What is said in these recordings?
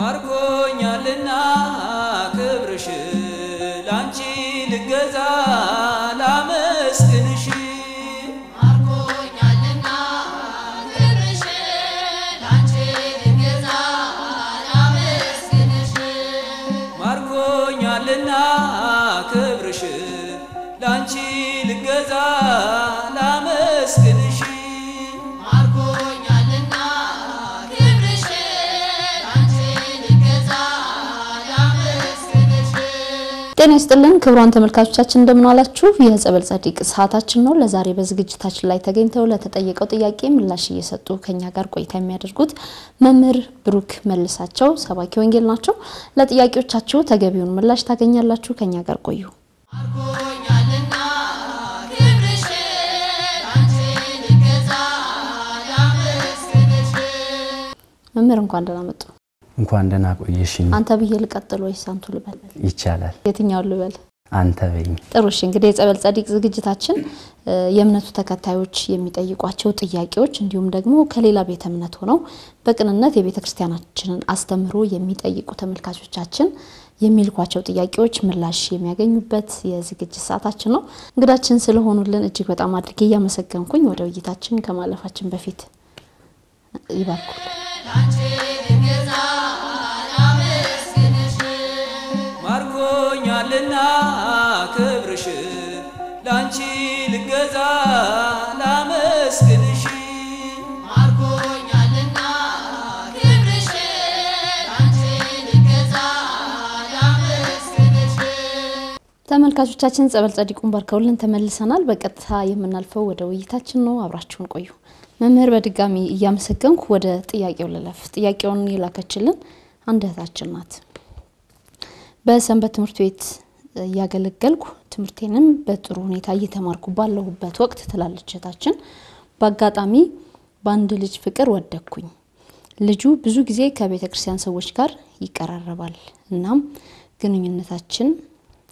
ማርኮኛልና ክብርሽ ላንቺ ልገዛ ላመስግንሽ ማርኮኛልና ክብርሽ ላንቺ ልገዛ ላመስግንሽ ማርኮኛልና ክብርሽ ላንቺ ልገዛ ላመስግንሽ ማርኮኛልና ክብርሽ ላንቺ ልገዛ ላመስግንሽ ጤና ይስጥልን ክቡራን ተመልካቾቻችን እንደምን ዋላችሁ የጸበል ጻድቅ ሰዓታችን ነው ለዛሬ በዝግጅታችን ላይ ተገኝተው ለተጠየቀው ጥያቄ ምላሽ እየሰጡ ከኛ ጋር ቆይታ የሚያደርጉት መምህር ብሩክ መልሳቸው ሰባኪ ወንጌል ናቸው ለጥያቄዎቻችሁ ተገቢውን ምላሽ ታገኛላችሁ ከኛ ጋር ቆዩ ማርኮኛልና ክብርሽ ላንቺ ልገዛ ላመስግንሽ መምህር እንኳን ደህና መጡ እንኳን ደህና ቆየሽኝ አንተ ብዬ ልቀጥል ወይስ አንቱ ልበል ይቻላል የትኛው ልበል አንተ በይኝ ጥሩሽ እንግዲህ የጸበል ጻድቅ ዝግጅታችን የእምነቱ ተከታዮች የሚጠይቋቸው ጥያቄዎች እንዲሁም ደግሞ ከሌላ ቤተ እምነት ሆነው በቅንነት የቤተክርስቲያናችንን አስተምሮ የሚጠይቁ ተመልካቾቻችን የሚልኳቸው ጥያቄዎች ምላሽ የሚያገኙበት የዝግጅት ሰዓታችን ነው እንግዳችን ስለሆኑልን እጅግ በጣም አድርጌ ያመሰግንኩኝ ወደ ውይይታችን ከማለፋችን በፊት ይባርኩ ላንቺ ልገዛ ላመስግንሽ ማርኮኛልና ክብርሽ ላንቺ ልገዛ ላመስግንሽ ማርኮኛልና ክብርሽ ላንቺ ልገዛ ላመስግንሽ ተመልካቾቻችን ጸበል ጻድቁን ባርከውልን ተመልሰናል በቀጥታ የምናልፈው ወደ ውይይታችን ነው አብራችሁን ቆዩ መምህር በድጋሚ እያመሰገንኩ ወደ ጥያቄው ልለፍ ጥያቄውን የላከችልን አንድ እህታችን ናት በሰንበት ትምህርት ቤት ያገለገልኩ ትምህርቴንም በጥሩ ሁኔታ እየተማርኩ ባለሁበት ወቅት ትላለች እህታችን በአጋጣሚ በአንድ ልጅ ፍቅር ወደኩኝ ልጁ ብዙ ጊዜ ከቤተክርስቲያን ሰዎች ጋር ይቀራረባል እናም ግንኙነታችን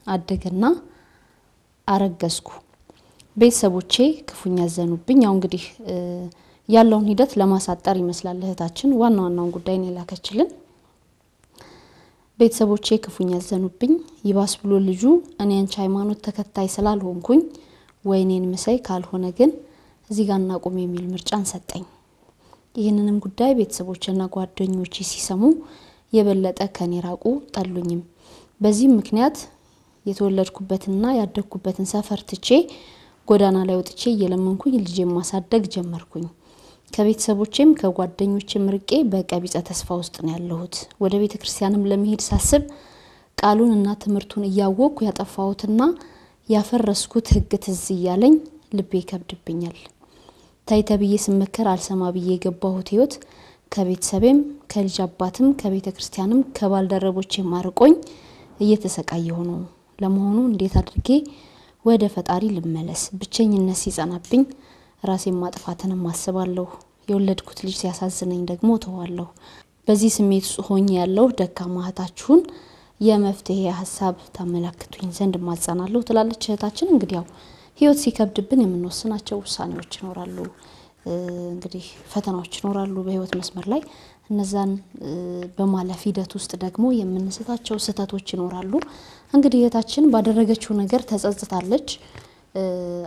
አደገና አረገዝኩ ቤተሰቦቼ ክፉኛ ዘኑብኝ ያው እንግዲህ ያለውን ሂደት ለማሳጠር ይመስላል እህታችን ዋናውን ጉዳይ ነው ላከችልን ቤተሰቦቼ ክፉኛ ዘኑብኝ ይባስ ብሎ ልጁ እኔ አንቺ ሃይማኖት ተከታይ ስላልሆንኩኝ ወይኔን መሳይ ካልሆነ ግን እዚህ ጋር እናቆም የሚል ምርጫን ሰጠኝ ይሄንንም ጉዳይ ቤተሰቦችና ጓደኞቼ ሲሰሙ የበለጠ ከኔ ራቁ ጠሉኝም በዚህ ምክንያት የተወለድኩበትና ያደግኩበትን ሰፈር ትቼ ጎዳና ላይ ወጥቼ እየለመንኩኝ ልጄን ማሳደግ ጀመርኩኝ ከቤተሰቦቼም ከጓደኞቼም ርቄ በቀቢጸ ተስፋ ውስጥ ነው ያለሁት ወደ ቤተክርስቲያንም ለመሄድ ሳስብ ቃሉንና ትምህርቱን እያወቅኩ ያጠፋሁትና ያፈረስኩት ህግ ትዝ ይያለኝ ልቤ ከብድብኛል ታይተብዬ ስመከር አልሰማ ብዬ የገባሁት ህይወት ከቤተሰቤም ከልጅ አባትም ከቤተክርስቲያንም ከባልደረቦቼም አርቆኝ እየተሰቃየሁ ነው ለመሆኑ እንዴት አድርጌ ወደ ፈጣሪ ልመለስ ብቸኝነት ሲጸናብኝ ራሴን ማጥፋትንም አስባለሁ የወለድኩት ልጅ ሲያሳዝነኝ ደግሞ ተዋለሁ በዚህ ስሜት ሆኜ ያለው ደካማ እህታችሁን የመፍትሄ ሐሳብ ታመላክቱኝ ዘንድ ማጸናለሁ ትላለች እህታችን እንግዲህ ያው ህይወት ሲከብድብን የምንወስናቸው ውሳኔዎች ይኖራሉ እንግዲህ ፈተናዎች ይኖራሉ በህይወት መስመር ላይ እነዛን በማለፍ ሂደት ውስጥ ደግሞ የምንስታቸው ስህተቶች ይኖራሉ እንግዲህ እህታችን ባደረገችው ነገር ተጸጽታለች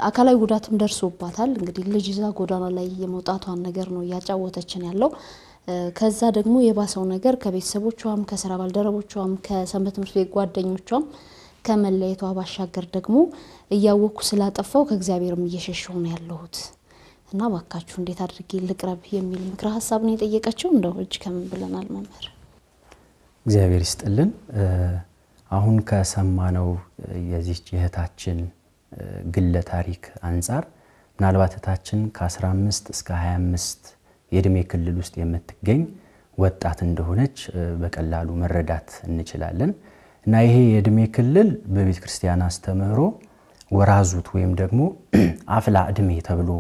አካላዊ ጉዳትም ደርሶባታል እንግዲህ ልጅ ይዛ ጎዳና ላይ የመውጣቷን ነገር ነው ያጫወተችን ያለው ከዛ ደግሞ የባሰው ነገር ከቤተሰቦቿም ከሥራ ባልደረቦቿም ከሰንበት ትምህርት ቤት ጓደኞቿም ከመለየቷ ባሻገር ደግሞ እያወኩ ስላጠፋው ከእግዚአብሔርም እየሸሸው ነው ያለሁት እና ባካችሁ እንዴት አድርጌ ልቅረብ የሚል ምክረ ሐሳብ ነው የጠየቀችው እንደው እጅ ከምን ብለናል መምህር እግዚአብሔር ይስጥልን አሁን ከሰማነው የዚህ እህታችን ግለ ታሪክ አንፃር ምናልባት እህታችን ከ15 እስከ 25 የእድሜ ክልል ውስጥ የምትገኝ ወጣት እንደሆነች በቀላሉ መረዳት እንችላለን እና ይሄ የእድሜ ክልል በቤተክርስቲያን አስተምህሮ ወራዙት ወይም ደግሞ አፍላ እድሜ ተብሎ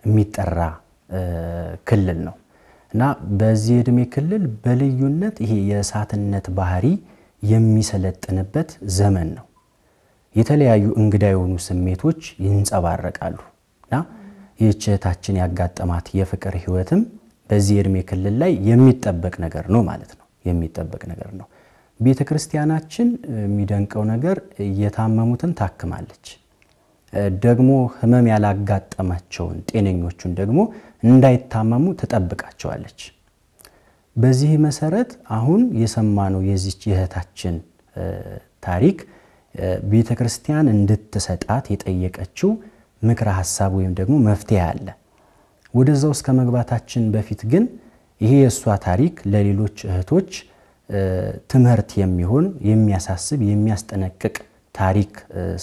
የሚጠራ ክልል ነው እና በዚህ እድሜ ክልል በልዩነት ይሄ የእሳትነት ባህሪ የሚሰለጥንበት ዘመን ነው የተለያዩ እንግዳ የሆኑ ስሜቶች ይንጸባረቃሉና የእህታችን ያጋጠማት የፍቅር ህይወትም በዚህ እድሜ ክልል ላይ የሚጠበቅ ነገር ነው ማለት ነው የሚጠበቅ ነገር ነው። ቤተክርስቲያናችን የሚደንቀው ነገር የታመሙትን ታክማለች። ደግሞ ህመም ያላጋጠማቸውን ጤነኞቹን ደግሞ እንዳይታመሙ ትጠብቃቸዋለች። በዚህ መሰረት አሁን የሰማነው የዚች የእህታችን ታሪክ ቤተክርስቲያን እንድትሰጣት የጠየቀችው ምክረ ሐሳብ ወይም ደግሞ መፍትሄ አለ። ወደዛው እስከ መግባታችን በፊት ግን ይሄ የሷ ታሪክ ለሌሎች እህቶች ትምህርት የሚሆን የሚያሳስብ የሚያስጠነቅቅ ታሪክ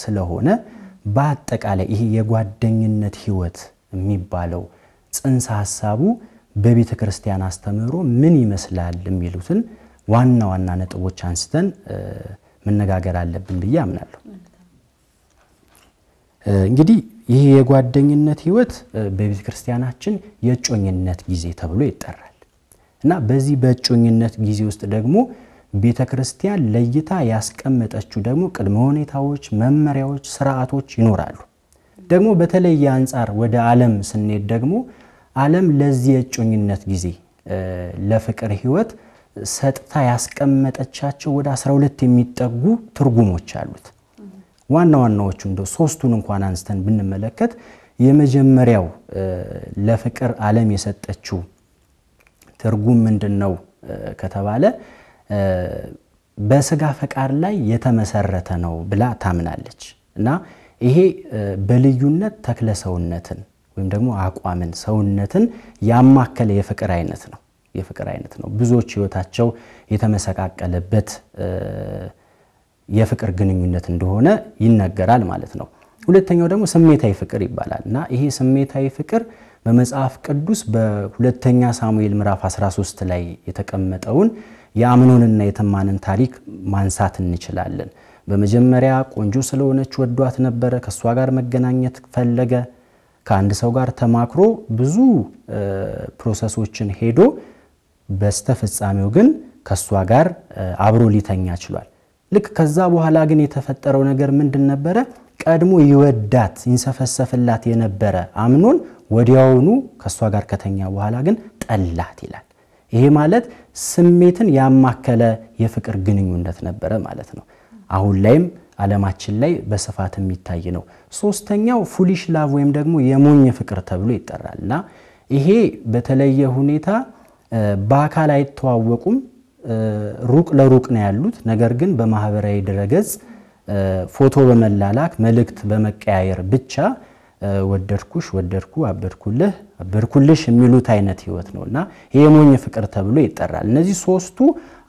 ስለሆነ በአጠቃላይ ይሄ የጓደኝነት ህይወት የሚባለው ጽንሰ ሐሳቡ በቤተክርስቲያን አስተምህሮ ምን ይመስላል የሚሉትን ዋና ዋና ነጥቦች አንስተን መነጋገር አለብን ብዬ አምናለሁ። እንግዲህ ይሄ የጓደኝነት ህይወት በቤተክርስቲያናችን የጮኝነት ጊዜ ተብሎ ይጠራል እና በዚህ በጮኝነት ጊዜ ውስጥ ደግሞ ቤተክርስቲያን ለይታ ያስቀመጠችው ደግሞ ቅድመ ሁኔታዎች፣ መመሪያዎች፣ ስርዓቶች ይኖራሉ። ደግሞ በተለየ አንፃር ወደ ዓለም ስንሄድ ደግሞ ዓለም ለዚህ የጮኝነት ጊዜ ለፍቅር ህይወት ሰጥታ ያስቀመጠቻቸው ወደ 12 የሚጠጉ ትርጉሞች አሉት። ዋና ዋናዎቹ እንደ ሶስቱን እንኳን አንስተን ብንመለከት የመጀመሪያው ለፍቅር ዓለም የሰጠችው ትርጉም ምንድነው ከተባለ በስጋ ፈቃድ ላይ የተመሰረተ ነው ብላ ታምናለች እና ይሄ በልዩነት ተክለ ሰውነትን ወይም ደግሞ አቋምን ሰውነትን ያማከለ የፍቅር አይነት ነው። ብዙዎች ህይወታቸው የተመሰቃቀለበት የፍቅር ግንኙነት እንደሆነ ይነገራል ማለት ነው። ሁለተኛው ደግሞ ስሜታዊ ፍቅር ይባላል እና ይሄ ስሜታዊ ፍቅር በመጽሐፍ ቅዱስ በሁለተኛ ሳሙኤል ምዕራፍ 13 ላይ የተቀመጠውን የአምኖንና የተማንን ታሪክ ማንሳት እንችላለን። በመጀመሪያ ቆንጆ ስለሆነች ወዷት ነበር፣ ከሷ ጋር መገናኘት ፈለገ። ከአንድ ሰው ጋር ተማክሮ ብዙ ፕሮሰሶችን ሄዶ በስተፍጻሜው ግን ከሷ ጋር አብሮ ሊተኛ ችሏል። ልክ ከዛ በኋላ ግን የተፈጠረው ነገር ምንድን ነበረ? ቀድሞ ይወዳት ይንሰፈሰፍላት የነበረ አምኖን ወዲያውኑ ከሷ ጋር ከተኛ በኋላ ግን ጠላት ይላል። ይሄ ማለት ስሜትን ያማከለ የፍቅር ግንኙነት ነበረ ማለት ነው። አሁን ላይም ዓለማችን ላይ በስፋት የሚታይ ነው። ሶስተኛው ፉሊሽ ላቭ ወይም ደግሞ የሞኝ ፍቅር ተብሎ ይጠራልና ይሄ በተለየ ሁኔታ በአካል አይተዋወቁም፣ ሩቅ ለሩቅ ነው ያሉት። ነገር ግን በማህበራዊ ድረገጽ ፎቶ በመላላክ መልእክት በመቀያየር ብቻ ወደድኩሽ፣ ወደድኩ፣ አበርኩልሽ የሚሉት አይነት ህይወት ነውና ይሄ የሞኝ ፍቅር ተብሎ ይጠራል። እነዚህ ሶስቱ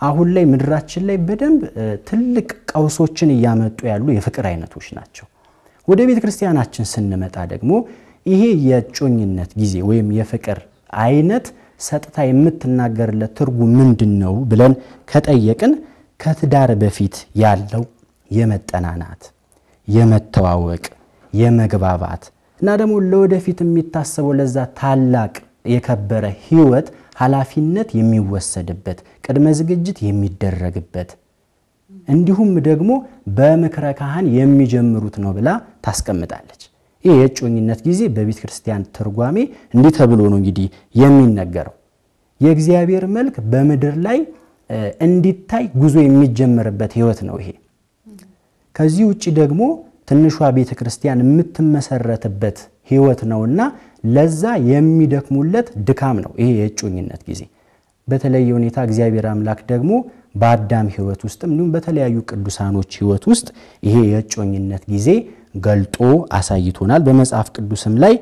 አሁን ላይ ምድራችን ላይ በደንብ ትልቅ ቀውሶችን እያመጡ ያሉ የፍቅር አይነቶች ናቸው። ወደ ቤተክርስቲያናችን ስንመጣ ደግሞ ይሄ የጮኝነት ጊዜ ወይም የፍቅር አይነት ሰጥታ የምትናገርለት ትርጉም ምንድነው ብለን ከጠየቅን ከትዳር በፊት ያለው የመጠናናት፣ የመተዋወቅ፣ የመግባባት እና ደግሞ ለወደፊት የሚታሰበው ለዛ ታላቅ የከበረ ህይወት ኃላፊነት የሚወሰድበት ቅድመ ዝግጅት የሚደረግበት እንዲሁም ደግሞ በምክረ ካህን የሚጀምሩት ነው ብላ ታስቀምጣለች። ይሄ የጮኝነት ጊዜ በቤተክርስቲያን ትርጓሜ እንዲህ ተብሎ ነው እንግዲህ የሚነገረው። የእግዚአብሔር መልክ በምድር ላይ እንዲታይ ጉዞ የሚጀምርበት ህይወት ነው ይሄ። ከዚህ ውጪ ደግሞ ትንሿ ቤተክርስቲያን የምትመሰረትበት ህይወት ነውና ለዛ የሚደክሙለት ድካም ነው ይሄ የጮኝነት ጊዜ። በተለየ ሁኔታ እግዚአብሔር አምላክ ደግሞ በአዳም ህይወት ውስጥም እንዲሁም በተለያዩ ቅዱሳኖች ህይወት ውስጥ ይሄ የጮኝነት ጊዜ ገልጦ አሳይቶናል። በመጽሐፍ ቅዱስም ላይ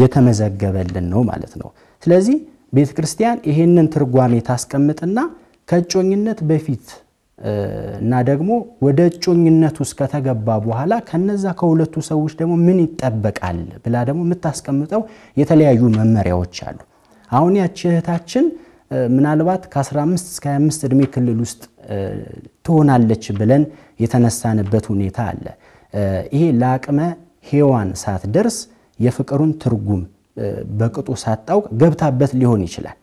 የተመዘገበልን ነው ማለት ነው። ስለዚህ ቤተክርስቲያን ይሄንን ትርጓሜ ታስቀምጥና ከጮኝነት በፊት እና ደግሞ ወደ ጮኝነት ውስጥ ከተገባ በኋላ ከነዛ ከሁለቱ ሰዎች ደግሞ ምን ይጠበቃል ብላ ደግሞ የምታስቀምጠው የተለያዩ መመሪያዎች አሉ። አሁን ያቺ እህታችን ምናልባት ከ15 እስከ 25 እድሜ ክልል ውስጥ ትሆናለች ብለን የተነሳንበት ሁኔታ አለ። ይሄ ለአቅመ ሔዋን ሳትደርስ የፍቅሩን ትርጉም በቅጡ ሳታውቅ ገብታበት ሊሆን ይችላል።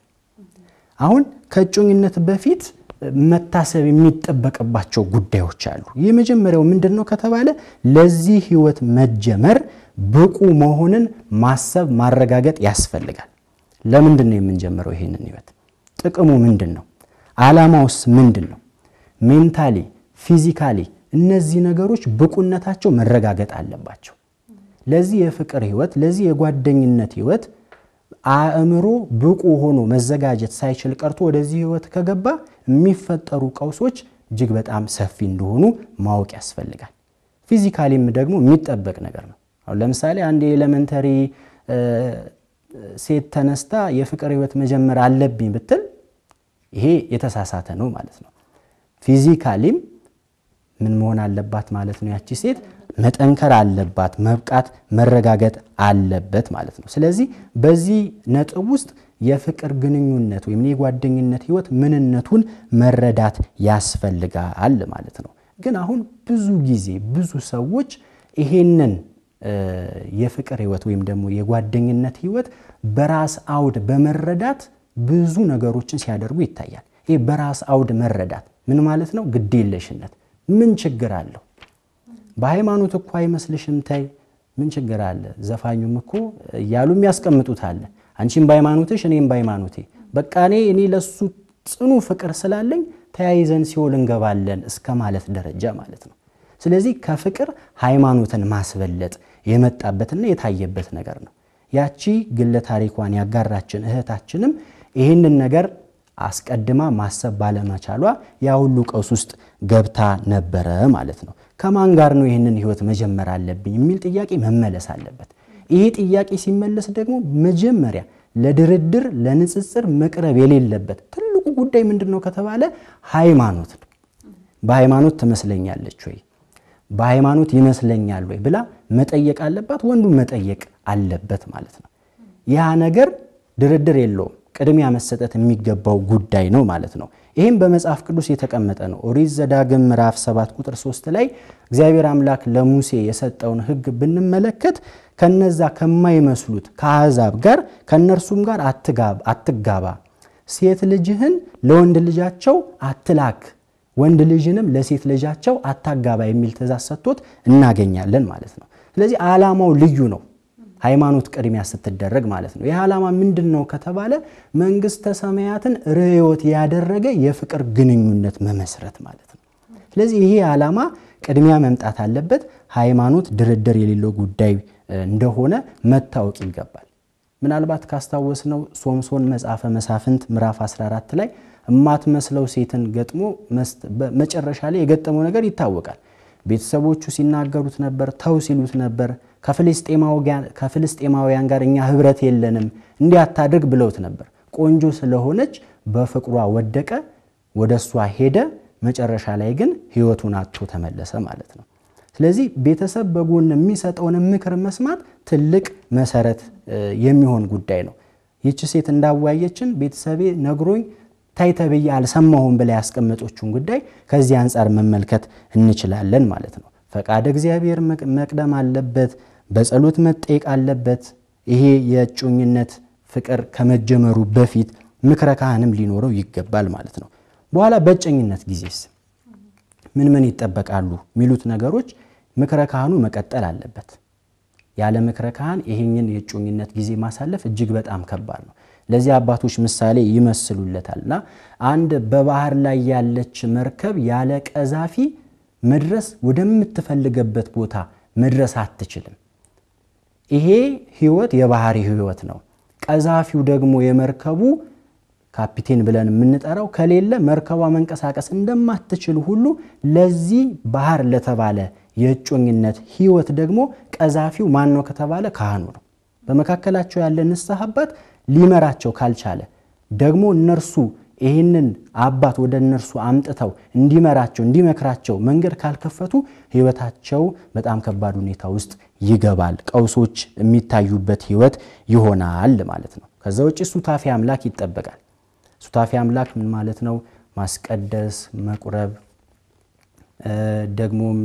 አሁን ከጮኝነት በፊት መታሰብ የሚጠበቅባቸው ጉዳዮች አሉ። የመጀመሪያው ምንድነው ከተባለ ለዚህ ህይወት መጀመር ብቁ መሆንን ማሰብ ማረጋገጥ ያስፈልጋል። ለምንድነው የምንጀምረው ይሄንን ህይወት? ጥቅሙ ምንድነው? ዓላማውስ ምንድነው? ሜንታሊ ፊዚካሊ እነዚህ ነገሮች ብቁነታቸው መረጋገጥ አለባቸው። ለዚህ የፍቅር ህይወት ለዚህ የጓደኝነት ህይወት አእምሮ ብቁ ሆኖ መዘጋጀት ሳይችል ቀርቶ ወደዚህ ህይወት ከገባ የሚፈጠሩ ቀውሶች እጅግ በጣም ሰፊ እንደሆኑ ማወቅ ያስፈልጋል። ፊዚካሊም ደግሞ የሚጠበቅ ነገር ነው። አሁን ለምሳሌ አንድ ኤሌመንተሪ ሴት ተነስታ የፍቅር ህይወት መጀመር አለብኝ ብትል ይሄ የተሳሳተ ነው ማለት ነው። ፊዚካሊም ምን መሆን አለባት ማለት ነው? ያቺ ሴት መጠንከር አለባት፣ መብቃት መረጋገጥ አለበት ማለት ነው። ስለዚህ በዚህ ነጥብ ውስጥ የፍቅር ግንኙነት ወይም የጓደኝነት ህይወት ምንነቱን መረዳት ያስፈልጋል ማለት ነው። ግን አሁን ብዙ ጊዜ ብዙ ሰዎች ይሄንን የፍቅር ህይወት ወይም ደግሞ የጓደኝነት ህይወት በራስ አውድ በመረዳት ብዙ ነገሮችን ሲያደርጉ ይታያል። ይሄ በራስ አውድ መረዳት ምን ማለት ነው? ግዴለሽነት። ምን ችግር አለው? በሃይማኖት እኮ አይመስልሽም? ታይ ምን ችግር አለ? ዘፋኙም እኮ ያሉ የሚያስቀምጡት አለ። አንቺም በሃይማኖትሽ እኔም በሃይማኖቴ በቃ እኔ ለሱ ጽኑ ፍቅር ስላለኝ ተያይዘን ሲኦል እንገባለን እስከ ማለት ደረጃ ማለት ነው። ስለዚህ ከፍቅር ሃይማኖትን ማስበለጥ የመጣበትና የታየበት ነገር ነው። ያቺ ግለ ታሪኳን ያጋራችን እህታችንም ይሄንን ነገር አስቀድማ ማሰብ ባለመቻሏ ያ ሁሉ ቀውስ ውስጥ ገብታ ነበረ ማለት ነው። ከማን ጋር ነው ይሄንን ህይወት መጀመር አለብኝ የሚል ጥያቄ መመለስ አለበት። ይሄ ጥያቄ ሲመለስ ደግሞ መጀመሪያ ለድርድር ለንጽጽር መቅረብ የሌለበት ትልቁ ጉዳይ ምንድነው ከተባለ ሃይማኖት ነው። በሃይማኖት ትመስለኛለች ወይ በሃይማኖት ይመስለኛል ወይ ብላ መጠየቅ አለባት። ወንዱ መጠየቅ አለበት ማለት ነው። ያ ነገር ድርድር የለውም፣ ቅድሚያ መሰጠት የሚገባው ጉዳይ ነው ማለት ነው። ይሄም በመጽሐፍ ቅዱስ የተቀመጠ ነው። ኦሪት ዘዳግም ምዕራፍ 7 ቁጥር 3 ላይ እግዚአብሔር አምላክ ለሙሴ የሰጠውን ሕግ ብንመለከት ከነዛ ከማይመስሉት ከአሕዛብ ጋር ከነርሱም ጋር አትጋባ፣ ሴት ልጅህን ለወንድ ልጃቸው አትላክ፣ ወንድ ልጅንም ለሴት ልጃቸው አታጋባ የሚል ትእዛዝ ሰጥቶት እናገኛለን ማለት ነው። ስለዚህ ዓላማው ልዩ ነው። ሃይማኖት ቅድሚያ ስትደረግ ማለት ነው። ይህ ዓላማ ምንድነው ከተባለ መንግስተ ሰማያትን ርዕዮት ያደረገ የፍቅር ግንኙነት መመስረት ማለት ነው። ስለዚህ ይሄ ዓላማ ቅድሚያ መምጣት አለበት። ሃይማኖት ድርድር የሌለው ጉዳይ እንደሆነ መታወቅ ይገባል። ምናልባት ካስታወስነው ሶምሶን መጽሐፈ መሳፍንት ምዕራፍ 14 ላይ እማትመስለው ሴትን ገጥሞ መጨረሻ ላይ የገጠመው ነገር ይታወቃል። ቤተሰቦቹ ሲናገሩት ነበር፣ ተው ሲሉት ነበር። ከፍልስጤማውያን ጋር እኛ ህብረት የለንም እንዲያታድርግ ብለውት ነበር። ቆንጆ ስለሆነች በፍቅሯ ወደቀ፣ ወደሷ ሄደ። መጨረሻ ላይ ግን ህይወቱን አጥቶ ተመለሰ ማለት ነው። ስለዚህ ቤተሰብ በጎን የሚሰጠውን ምክር መስማት ትልቅ መሰረት የሚሆን ጉዳይ ነው። ይህች ሴት እንዳዋየችን ቤተሰቤ ነግሮኝ ታይተብያ አልሰማሁም ብላ ያስቀመጠችውን ጉዳይ ከዚህ አንፃር መመልከት እንችላለን ማለት ነው። ፈቃድ እግዚአብሔር መቅደም አለበት፣ በጸሎት መጠየቅ አለበት። ይሄ የእጮኝነት ፍቅር ከመጀመሩ በፊት ምክረ ካህንም ሊኖረው ይገባል ማለት ነው። በኋላ በእጮኝነት ጊዜስ ምን ይጠበቃሉ የሚሉት ነገሮች ምክረ ካህኑ መቀጠል አለበት። ያለ ምክረ ካህን ይሄንን የእጮኝነት ጊዜ ማሳለፍ እጅግ በጣም ከባድ ነው። ለዚህ አባቶች ምሳሌ ይመስሉለታልና አንድ በባህር ላይ ያለች መርከብ ያለ ቀዛፊ መድረስ ወደምትፈልገበት ቦታ መድረስ አትችልም። ይሄ ህይወት የባህር ህይወት ነው። ቀዛፊው ደግሞ የመርከቡ ካፒቴን ብለን የምንጠራው ከሌለ መርከቧ መንቀሳቀስ እንደማትችል ሁሉ ለዚህ ባህር ለተባለ የእጮኝነት ህይወት ደግሞ ቀዛፊው ማን ነው ከተባለ ካህኑ ነው። በመካከላቸው ያለ ንስሐ አባት ሊመራቸው ካልቻለ ደግሞ እነርሱ ይሄንን አባት ወደ እነርሱ አምጥተው እንዲመራቸው እንዲመክራቸው መንገድ ካልከፈቱ ህይወታቸው በጣም ከባድ ሁኔታ ውስጥ ይገባል። ቀውሶች የሚታዩበት ህይወት ይሆናል ማለት ነው። ከዛ ውጪ ሱታፊ አምላክ ይጠበቃል። ሱታፊ አምላክ ምን ማለት ነው? ማስቀደስ፣ መቁረብ፣ ደግሞም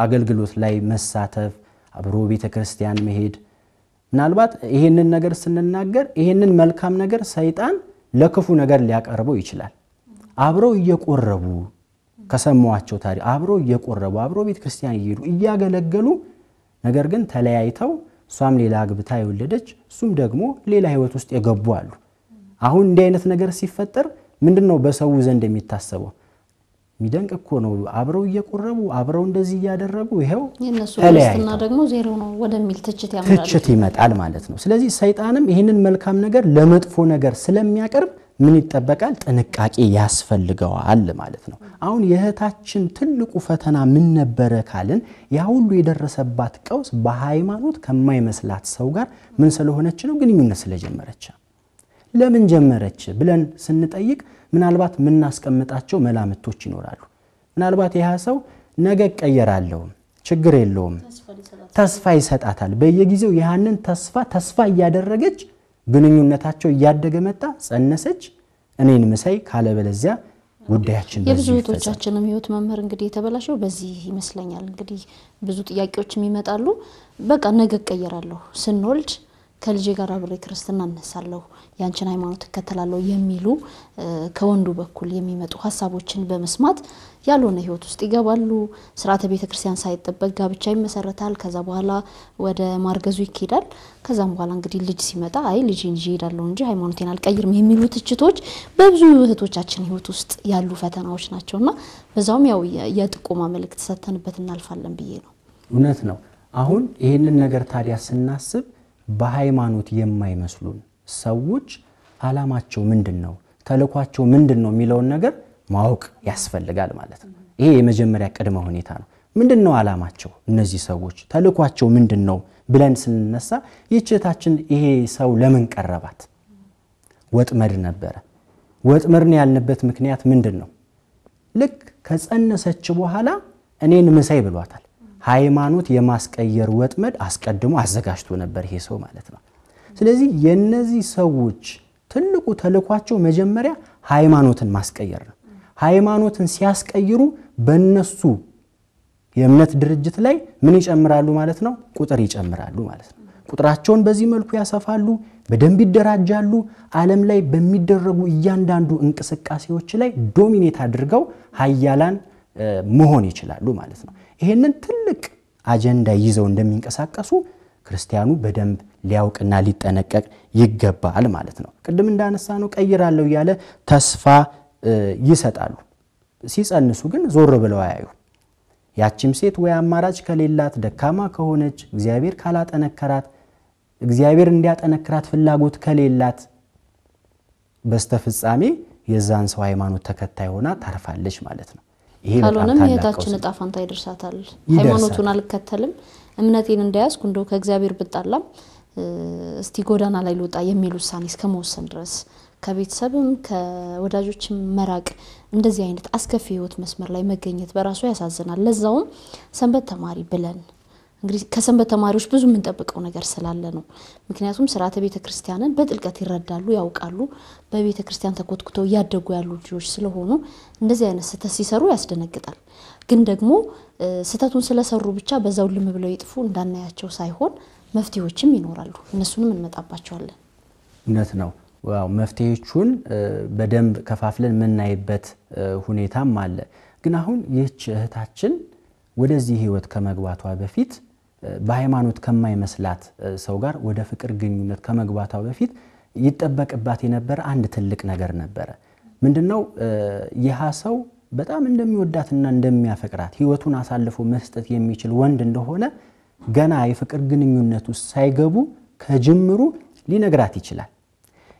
አገልግሎት ላይ መሳተፍ፣ አብሮ ቤተክርስቲያን መሄድ። ምናልባት ይሄንን ነገር ስንናገር ይሄንን መልካም ነገር ሰይጣን ለክፉ ነገር ሊያቀርበው ይችላል። አብረው እየቆረቡ ከሰማዋቸው ታሪክ አብረው እየቆረቡ አብረው ቤተክርስቲያን እየሄዱ እያገለገሉ ነገር ግን ተለያይተው እሷም ሌላ አግብታ የወለደች እሱም ደግሞ ሌላ ህይወት ውስጥ የገቡ አሉ። አሁን እንዲህ አይነት ነገር ሲፈጠር ምንድነው በሰው ዘንድ የሚታሰበው? ሚደንቅ እኮ ነው። አብረው እየቆረቡ አብረው እንደዚህ ያደረጉ ይሄው የነሱ ክርስትና ደግሞ ዜሮ ነው ወደሚል ትችት ይመጣል ማለት ነው። ስለዚህ ሰይጣንም ይህንን መልካም ነገር ለመጥፎ ነገር ስለሚያቀርብ ምን ይጠበቃል? ጥንቃቄ ያስፈልገዋል ማለት ነው። አሁን የእህታችን ትልቁ ፈተና ምን ነበረ ካልን ያ ሁሉ የደረሰባት ቀውስ በሃይማኖት ከማይመስላት ሰው ጋር ምን ስለሆነች ነው? ግንኙነት ስለጀመረች። ለምን ጀመረች ብለን ስንጠይቅ ምናልባት ምናስቀምጣቸው መላምቶች ይኖራሉ። ምናልባት ይሄ ሰው ነገ ቀየራለው ችግር የለውም ተስፋ ይሰጣታል። በየጊዜው ያንን ተስፋ እያደረገች ግንኙነታቸው እያደገ መጣ፣ ጸነሰች፣ እኔን መሳይ ካለበለዚያ ጉዳያችን የብዙ እህቶቻችንም ህይወት መምህር እንግዲህ የተበላሸው በዚህ ይመስለኛል። እንግዲህ ብዙ ጥያቄዎችም ይመጣሉ። በቃ ነገ ቀየራለሁ ስንወልድ ከልጄ ጋር አብሬ ክርስትና እነሳለሁ ያንቺን ሃይማኖት ተከተላለሁ የሚሉ ከወንዱ በኩል የሚመጡ ሐሳቦችን በመስማት ያልሆነ ህይወት ውስጥ ይገባሉ። ሥርዓተ ቤተክርስቲያን ሳይጠበቅ ጋብቻ ይመሰረታል። ከዛ በኋላ ወደ ማርገዙ ይኬዳል። ከዛም በኋላ እንግዲህ ልጅ ሲመጣ አይ ልጅ እንጂ ይሄዳለው እንጂ ሃይማኖቴን አልቀይርም የሚሉ ትችቶች በብዙ እህቶቻችን ህይወት ውስጥ ያሉ ፈተናዎች ናቸውና በዛውም ያው የጥቆማ መልእክት ሰተንበት እናልፋለን ብዬ ነው። እውነት ነው። አሁን ይሄንን ነገር ታዲያ ስናስብ በሃይማኖት የማይመስሉን ሰዎች አላማቸው ምንድነው? ተልኳቸው ምንድነው የሚለውን ነገር ማወቅ ያስፈልጋል ማለት ነው። ይሄ የመጀመሪያ ቅድመ ሁኔታ ነው። ምንድነው አላማቸው? እነዚህ ሰዎች ተልኳቸው ምንድነው ብለን ስንነሳ ይህችታችን ይሄ ሰው ለምን ቀረባት? ወጥመድ ነበረ። ወጥመድን ያልንበት ምክንያት ምንድነው? ልክ ከጸነሰች በኋላ እኔን መሳይ ብሏታል። ሃይማኖት የማስቀየር ወጥመድ አስቀድሞ አዘጋጅቶ ነበር ይሄ ሰው ማለት ነው። ስለዚህ የነዚህ ሰዎች ትልቁ ተልኳቸው መጀመሪያ ሃይማኖትን ማስቀየር ነው። ሃይማኖትን ሲያስቀይሩ በእነሱ የእምነት ድርጅት ላይ ምን ይጨምራሉ ማለት ነው? ቁጥር ይጨምራሉ ማለት ነው። ቁጥራቸውን በዚህ መልኩ ያሰፋሉ፣ በደንብ ይደራጃሉ። ዓለም ላይ በሚደረጉ እያንዳንዱ እንቅስቃሴዎች ላይ ዶሚኔት አድርገው ኃያላን መሆን ይችላሉ ማለት ነው። ይሄንን ትልቅ አጀንዳ ይዘው እንደሚንቀሳቀሱ ክርስቲያኑ በደንብ ሊያውቅና ሊጠነቀቅ ይገባል ማለት ነው። ቅድም እንዳነሳ ነው ቀይራለው ያለ ተስፋ ይሰጣሉ። ሲጸንሱ ግን ዞር ብለው አያዩ። ያቺም ሴት ወይ አማራጭ ከሌላት ደካማ ከሆነች እግዚአብሔር ካላጠነከራት እግዚአብሔር እንዲያጠነክራት ፍላጎት ከሌላት በስተፍጻሜ የዛን ሰው ሃይማኖት ተከታይ ሆና ታርፋለች ማለት ነው። ይሄ ካልሆነም የታችን ጣፋንታ ይደርሳታል። ሃይማኖቱን አልከተልም እምነቴን እንዳያስኩ እንደው ከእግዚአብሔር ብጣላም እስቲ ጎዳና ላይ ልውጣ የሚል ውሳኔ እስከመወሰን ድረስ ከቤተሰብም ከወዳጆችም መራቅ እንደዚህ አይነት አስከፊ ህይወት መስመር ላይ መገኘት በራሱ ያሳዝናል። ለዛውም ሰንበት ተማሪ ብለን እንግዲህ ከሰንበት ተማሪዎች ብዙ ምን ተጠብቀው ነገር ስላለ ነው። ምክንያቱም ሥርዓተ ቤተክርስቲያንን በጥልቀት ይረዳሉ፣ ያውቃሉ። በቤተክርስቲያን ተኮትኩተው ያደጉ ያሉ ልጆች ስለሆኑ እንደዚህ አይነት ስህተት ሲሰሩ ያስደነግጣል። ግን ደግሞ ስህተቱን ስለሰሩ ብቻ በዛው ልም ብለው ይጥፉ እንዳናያቸው ሳይሆን መፍትሄዎችም ይኖራሉ። እነሱንም እንመጣባቸዋለን። እውነት ነው። ዋው መፍትሄዎቹን በደንብ ከፋፍለን መናይበት ሁኔታም አለ። ግን አሁን ይህች እህታችን ወደዚህ ህይወት ከመግባቷ በፊት በሃይማኖት ከማይመስላት ሰው ጋር ወደ ፍቅር ግንኙነት ከመግባቷ በፊት ይጠበቅባት የነበረ አንድ ትልቅ ነገር ነበረ። ምንድነው? ይህ ሰው በጣም እንደሚወዳትና እንደሚያፈቅራት ህይወቱን አሳልፎ መስጠት የሚችል ወንድ እንደሆነ ገና የፍቅር ግንኙነት ውስጥ ሳይገቡ ከጅምሩ ሊነግራት ይችላል።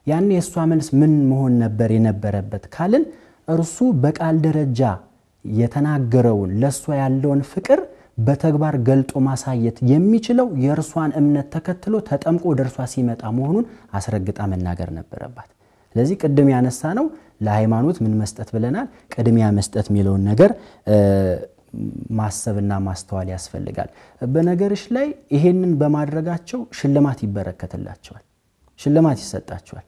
ያኔ የሷ መልስ ምን መሆን ነበር የነበረበት ካልን እርሱ በቃል ደረጃ የተናገረውን ለሷ ያለውን ፍቅር በተግባር ገልጦ ማሳየት የሚችለው የእርሷን እምነት ተከትሎ ተጠምቆ ደርሷ ሲመጣ መሆኑን አስረግጣ መናገር ነበረባት። ስለዚህ ቅድም ያነሳ ነው ለሃይማኖት ምን መስጠት ብለናል? ቅድሚያ መስጠት የሚለውን ነገር ማሰብና ማስተዋል ያስፈልጋል። በነገርሽ ላይ ይሄንን በማድረጋቸው ሽልማት ይበረከትላቸዋል፣ ሽልማት ይሰጣቸዋል፣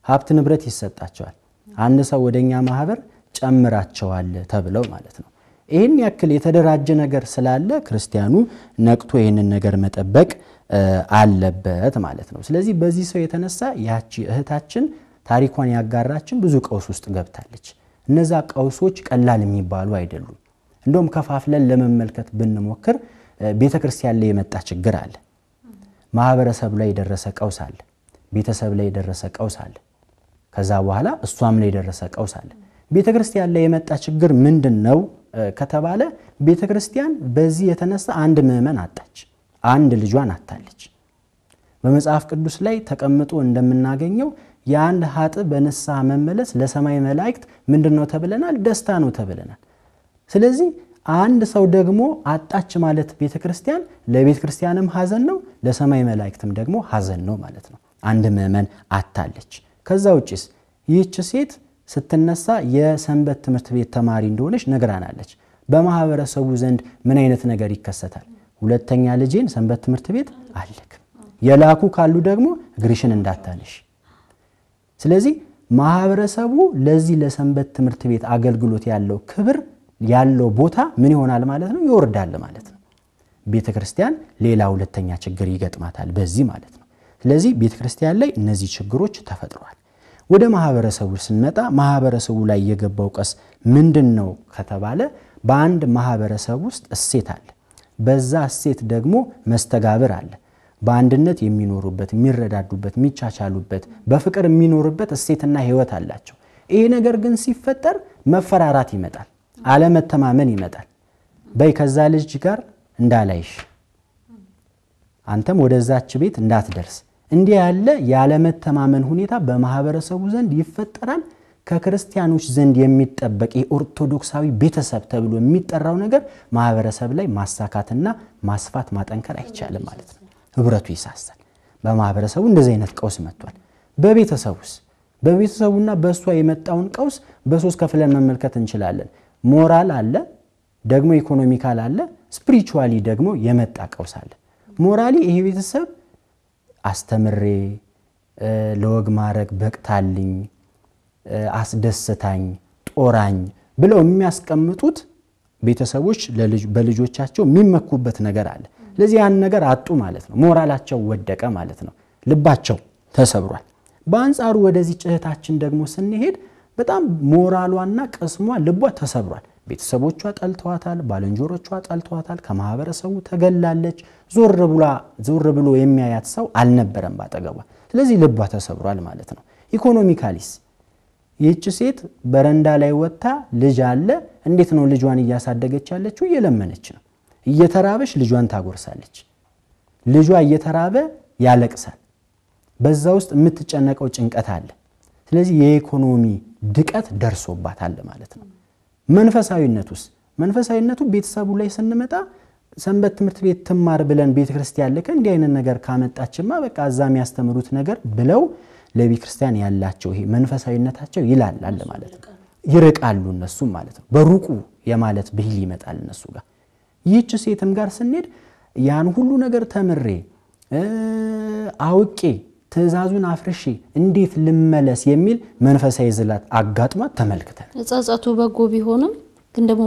ሀብት ንብረት ይሰጣቸዋል። አንድ ሰው ወደኛ ማህበር ጨምራቸዋል ተብለው ማለት ነው። ይሄን ያክል የተደራጀ ነገር ስላለ ክርስቲያኑ ነቅቶ ይሄንን ነገር መጠበቅ አለበት ማለት ነው። ስለዚህ በዚህ ሰው የተነሳ ያቺ እህታችን ታሪኳን ያጋራችን ብዙ ቀውስ ውስጥ ገብታለች። እነዛ ቀውሶች ቀላል የሚባሉ አይደሉም። እንደውም ከፋፍለን ለመመልከት ብንሞክር ቤተክርስቲያን ላይ የመጣ ችግር አለ፣ ማህበረሰብ ላይ የደረሰ ቀውስ አለ፣ ቤተሰብ ላይ የደረሰ ቀውስ አለ። ከዛ በኋላ እሷም ላይ የደረሰ ቀውስ አለ። ቤተክርስቲያን ላይ የመጣ ችግር ምንድነው ከተባለ ቤተክርስቲያን በዚህ የተነሳ አንድ ምዕመን አጣች፣ አንድ ልጇን አጣለች። በመጽሐፍ ቅዱስ ላይ ተቀምጦ እንደምናገኘው የአንድ ኃጥእ በንስሐ መመለስ ለሰማይ መላእክት ምንድነው ተብለናል? ደስታ ነው ተብለናል። ስለዚህ አንድ ሰው ደግሞ አጣች ማለት ቤተክርስቲያን ለቤተክርስቲያንም ሐዘን ነው፣ ለሰማይ መላእክትም ደግሞ ሐዘን ነው ማለት ነው። አንድ ምዕመን አጣለች። ከዛ ውጪስ ይህች ሴት ስትነሳ የሰንበት ትምህርት ቤት ተማሪ እንደሆነች ነግራናለች። በማህበረሰቡ ዘንድ ምን አይነት ነገር ይከሰታል? ሁለተኛ ልጄን ሰንበት ትምህርት ቤት አልልክም፣ የላኩ ካሉ ደግሞ እግርሽን እንዳታነሽ። ስለዚህ ማህበረሰቡ ለዚህ ለሰንበት ትምህርት ቤት አገልግሎት ያለው ክብር ያለው ቦታ ምን ይሆናል ማለት ነው? ይወርዳል ማለት ነው። ቤተክርስቲያን ሌላ ሁለተኛ ችግር ይገጥማታል በዚህ ማለት ነው። ስለዚህ ቤተክርስቲያን ላይ እነዚህ ችግሮች ተፈጥረዋል። ወደ ማህበረሰቡ ስንመጣ ማህበረሰቡ ላይ የገባው ቀስ ምንድነው ከተባለ በአንድ ማህበረሰብ ውስጥ እሴት አለ። በዛ እሴት ደግሞ መስተጋብር አለ። በአንድነት የሚኖሩበት፣ የሚረዳዱበት፣ የሚቻቻሉበት፣ በፍቅር የሚኖሩበት እሴትና ህይወት አላቸው። ይሄ ነገር ግን ሲፈጠር መፈራራት ይመጣል፣ አለመተማመን ይመጣል። በይ ከዛ ልጅ ጋር እንዳላይሽ፣ አንተም ወደዛች ቤት እንዳትደርስ፣ እንዲህ ያለ ያለመተማመን ሁኔታ በማህበረሰቡ ዘንድ ይፈጠራል። ከክርስቲያኖች ዘንድ የሚጠበቅ የኦርቶዶክሳዊ ቤተሰብ ተብሎ የሚጠራው ነገር ማህበረሰብ ላይ ማሳካትና ማስፋት ማጠንከር አይቻልም ማለት ነው። ህብረቱ ይሳሳል። በማህበረሰቡ እንደዚህ አይነት ቀውስ መጥቷል። በቤተሰቡና በእሷ የመጣውን ቀውስ በሶስት ከፍለን መመልከት እንችላለን። ሞራል አለ፣ ደግሞ ኢኮኖሚካል አለ፣ ስፒሪቹዋሊ ደግሞ የመጣ ቀውስ አለ። ሞራሊ ይሄ ቤተሰብ አስተምሬ ለወግ ማረግ በቅታልኝ፣ አስደስታኝ፣ ጦራኝ ብለው የሚያስቀምጡት ቤተሰቦች በልጆቻቸው የሚመኩበት ነገር አለ። ስለዚህ ያን ነገር አጡ ማለት ነው። ሞራላቸው ወደቀ ማለት ነው። ልባቸው ተሰብሯል። በአንጻሩ ወደዚህ እህታችን ደግሞ ስንሄድ በጣም ሞራሏና ቅስሟ ልቧ ተሰብሯል። ቤተሰቦቿ ጠልተዋታል፣ ባልንጀሮቿ ጠልተዋታል፣ ከማህበረሰቡ ተገላለች። ዞር ብሎ የሚያያት ሰው አልነበረም ባጠገቧ። ስለዚህ ልቧ ተሰብሯል ማለት ነው። ኢኮኖሚካሊስ ይህች ሴት በረንዳ ላይ ወጣ ልጅ አለ። እንዴት ነው ልጇን እያሳደገች ያለችው? እየለመነች ነው። እየተራበች ልጇን ታጎርሳለች። ልጇ እየተራበ ያለቅሳል። በዛ ውስጥ የምትጨነቀው ጭንቀት አለ። ስለዚህ የኢኮኖሚ ድቀት ደርሶባታል ማለት ነው። መንፈሳዊነቱ ቤተሰቡ ላይ ስንመጣ ሰንበት ትምህርት ቤት ትማር ብለን ቤተክርስቲያን ልከ እንዲህ አይነት ነገር ካመጣችማ በቃ እዛ የሚያስተምሩት ነገር ብለው ለቤተክርስቲያን ያላቸው ይሄ መንፈሳዊነታቸው ይላላል ማለት ነው። ይርቃሉ እነሱም ማለት ነው። በሩቁ የማለት ብሂል ይመጣል እነሱ ጋር። ይህች ሴትም ጋር ስንሄድ ያን ሁሉ ነገር ተምሬ አውቄ ትእዛዙን አፍርሼ እንዴት ልመለስ የሚል መንፈሳዊ ዝላት አጋጥሟት ተመልክተን ጸጸቱ በጎ ቢሆንም ግን ደግሞ